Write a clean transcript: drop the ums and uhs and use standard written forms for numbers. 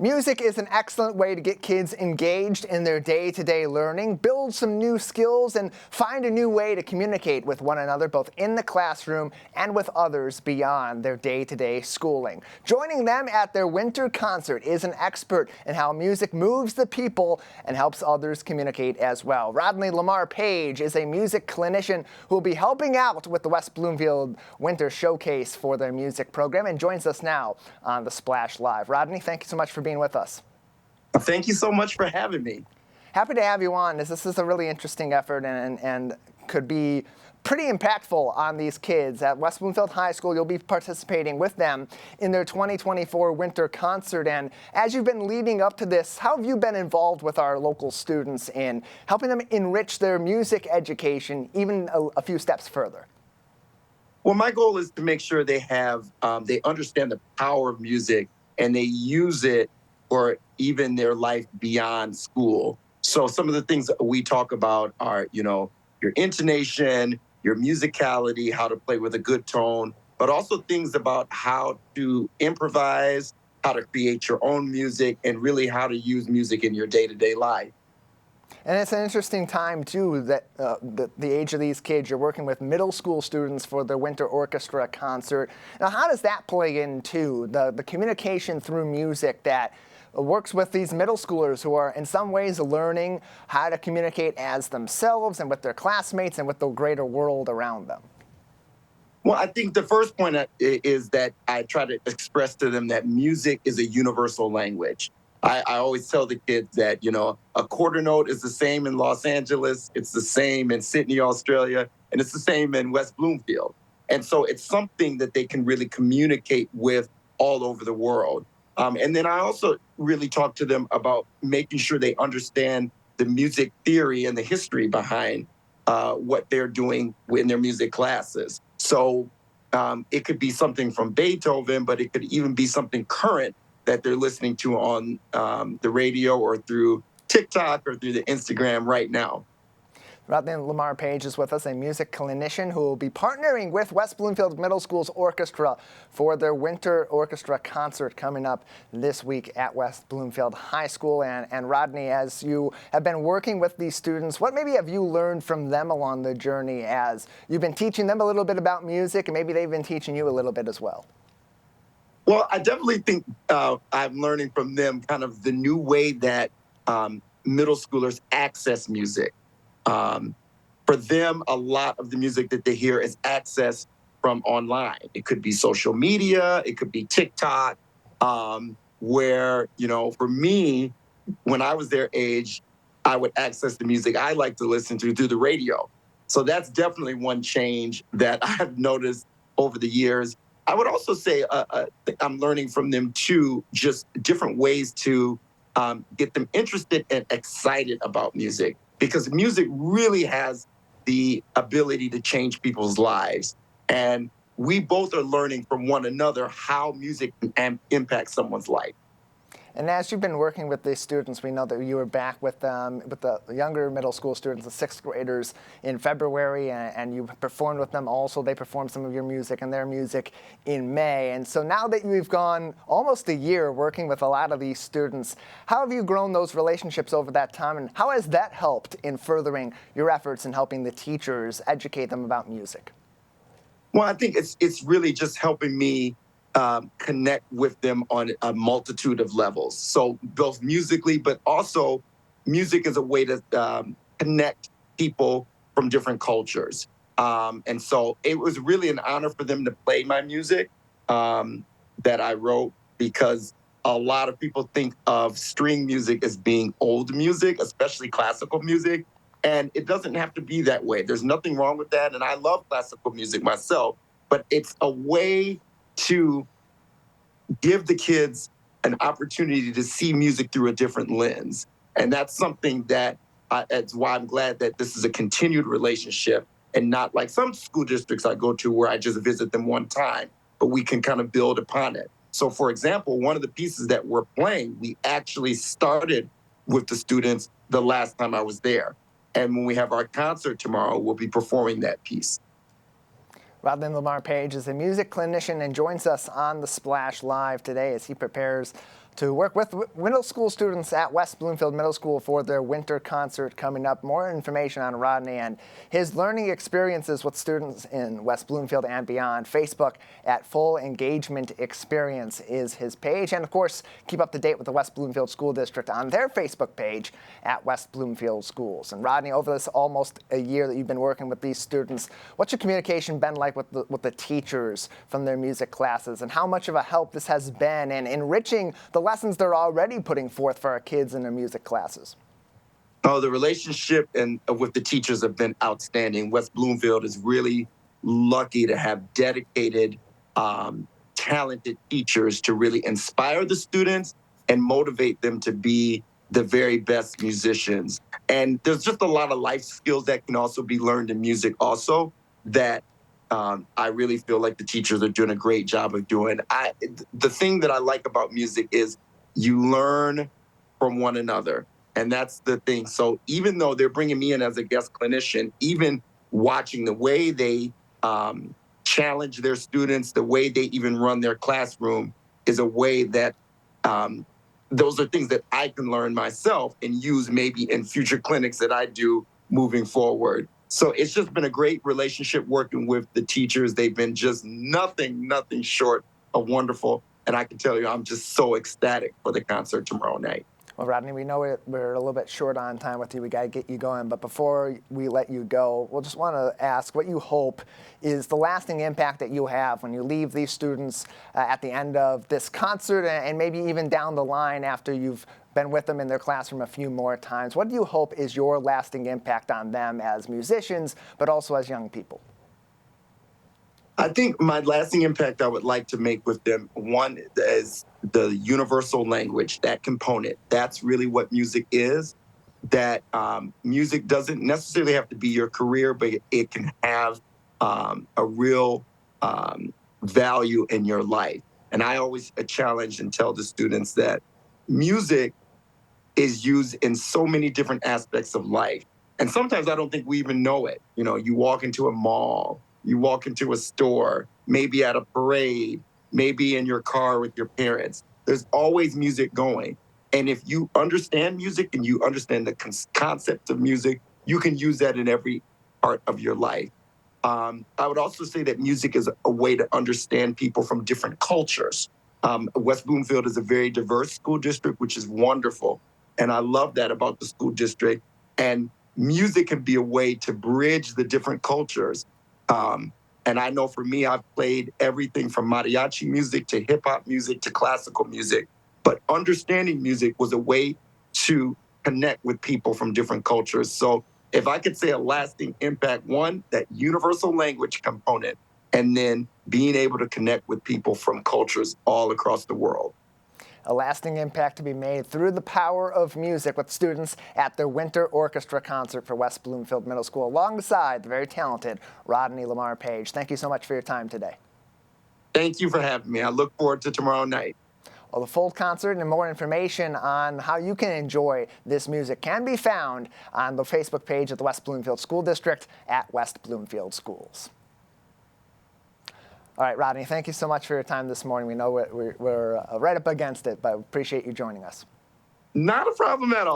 Music is an excellent way to get kids engaged in their day-to-day learning, build some new skills, and find a new way to communicate with one another, both in the classroom and with others beyond their day-to-day schooling. Joining them at their winter concert is an expert in how music moves the people and helps others communicate as well. Rodney Lamar Page is a music clinician who will be helping out with the West Bloomfield Winter Showcase for their music program and joins us now on the Splash Live. Rodney, thank you so much for being with us. Thank you so much for having me. Happy to have you on, as this is a really interesting effort and could be pretty impactful on these kids. At West Bloomfield High School, you'll be participating with them in their 2024 winter concert. And as you've been leading up to this, how have you been involved with our local students in helping them enrich their music education even a few steps further? Well, my goal is to make sure they understand the power of music and they use it for even their life beyond school. So some of the things that we talk about are, your intonation, your musicality, how to play with a good tone, but also things about how to improvise, how to create your own music, and really how to use music in your day-to-day life. And it's an interesting time, too, that the age of these kids, you're working with middle school students for their winter orchestra concert. Now, how does that play into the communication through music that works with these middle schoolers who are in some ways learning how to communicate as themselves and with their classmates and with the greater world around them? Well, I think the first point is that I try to express to them that music is a universal language. I always tell the kids that, a quarter note is the same in Los Angeles, it's the same in Sydney, Australia, and it's the same in West Bloomfield. And so it's something that they can really communicate with all over the world. And then I also really talk to them about making sure they understand the music theory and the history behind what they're doing in their music classes. So it could be something from Beethoven, but it could even be something current that they're listening to on the radio or through TikTok or through the Instagram right now. Rodney Lamar Page is with us, a music clinician who will be partnering with West Bloomfield Middle School's orchestra for their winter orchestra concert coming up this week at West Bloomfield High School. And Rodney, as you have been working with these students, what maybe have you learned from them along the journey as you've been teaching them a little bit about music and maybe they've been teaching you a little bit as well? Well, I definitely think I'm learning from them kind of the new way that middle schoolers access music. For them, a lot of the music that they hear is accessed from online. It could be social media, it could be TikTok, where, for me, when I was their age, I would access the music I like to listen to through the radio. So that's definitely one change that I've noticed over the years. I would also say I'm learning from them, too, just different ways to get them interested and excited about music. Because music really has the ability to change people's lives. And we both are learning from one another how music can impact someone's life. And as you've been working with these students, we know that you were back with the younger middle school students, the sixth graders, in February, and you performed with them also. They performed some of your music and their music in May. And so now that you've gone almost a year working with a lot of these students, how have you grown those relationships over that time, and how has that helped in furthering your efforts in helping the teachers educate them about music? Well, I think it's really just helping me connect with them on a multitude of levels. So both musically, but also music is a way to connect people from different cultures. And so it was really an honor for them to play my music that I wrote, because a lot of people think of string music as being old music, especially classical music. And it doesn't have to be that way. There's nothing wrong with that. And I love classical music myself, but it's a way to give the kids an opportunity to see music through a different lens. And that's something that's why I'm glad that this is a continued relationship and not like some school districts I go to where I just visit them one time, but we can kind of build upon it. So, for example, one of the pieces that we're playing, we actually started with the students the last time I was there. And when we have our concert tomorrow, we'll be performing that piece. Rodney Lamar Page is a music clinician and joins us on the Splash Live today as he prepares to work with middle school students at West Bloomfield Middle School for their winter concert coming up. More information on Rodney and his learning experiences with students in West Bloomfield and beyond. Facebook at Full Engagement Experience is his page. And of course, keep up to date with the West Bloomfield School District on their Facebook page at West Bloomfield Schools. And Rodney, over this almost a year that you've been working with these students, what's your communication been like with the teachers from their music classes, and how much of a help this has been in enriching the lessons they're already putting forth for our kids in their music classes? Oh, the relationship and with the teachers have been outstanding. West Bloomfield is really lucky to have dedicated, talented teachers to really inspire the students and motivate them to be the very best musicians. And there's just a lot of life skills that can also be learned in music also that I really feel like the teachers are doing a great job of doing. The thing that I like about music is you learn from one another, and that's the thing. So even though they're bringing me in as a guest clinician, even watching the way they challenge their students, the way they even run their classroom is a way that those are things that I can learn myself and use maybe in future clinics that I do moving forward. So it's just been a great relationship working with the teachers. They've been just nothing short of wonderful. And I can tell you, I'm just so ecstatic for the concert tomorrow night. Well, Rodney, we know we're a little bit short on time with you. We got to get you going. But before we let you go, we'll just want to ask what you hope is the lasting impact that you have when you leave these students at the end of this concert, and maybe even down the line after you've been with them in their classroom a few more times. What do you hope is your lasting impact on them as musicians, but also as young people? I think my lasting impact I would like to make with them, one is the universal language, that component. That's really what music is. That music doesn't necessarily have to be your career, but it can have a real value in your life. And I always challenge and tell the students that music is used in so many different aspects of life. And sometimes I don't think we even know it. You know, you walk into a mall, you walk into a store, maybe at a parade, maybe in your car with your parents. There's always music going. And if you understand music and you understand the concept of music, you can use that in every part of your life. I would also say that music is a way to understand people from different cultures. West Bloomfield is a very diverse school district, which is wonderful. And I love that about the school district. And music can be a way to bridge the different cultures. And I know for me, I've played everything from mariachi music to hip hop music to classical music. But understanding music was a way to connect with people from different cultures. So if I could say a lasting impact, one, that universal language component, and then being able to connect with people from cultures all across the world. A lasting impact to be made through the power of music with students at their winter orchestra concert for West Bloomfield Middle School, alongside the very talented Rodney Lamar Page. Thank you so much for your time today. Thank you for having me. I look forward to tomorrow night. Well, the full concert and more information on how you can enjoy this music can be found on the Facebook page of the West Bloomfield School District at West Bloomfield Schools. All right, Rodney, thank you so much for your time this morning. We know we're right up against it, but appreciate you joining us. Not a problem at all.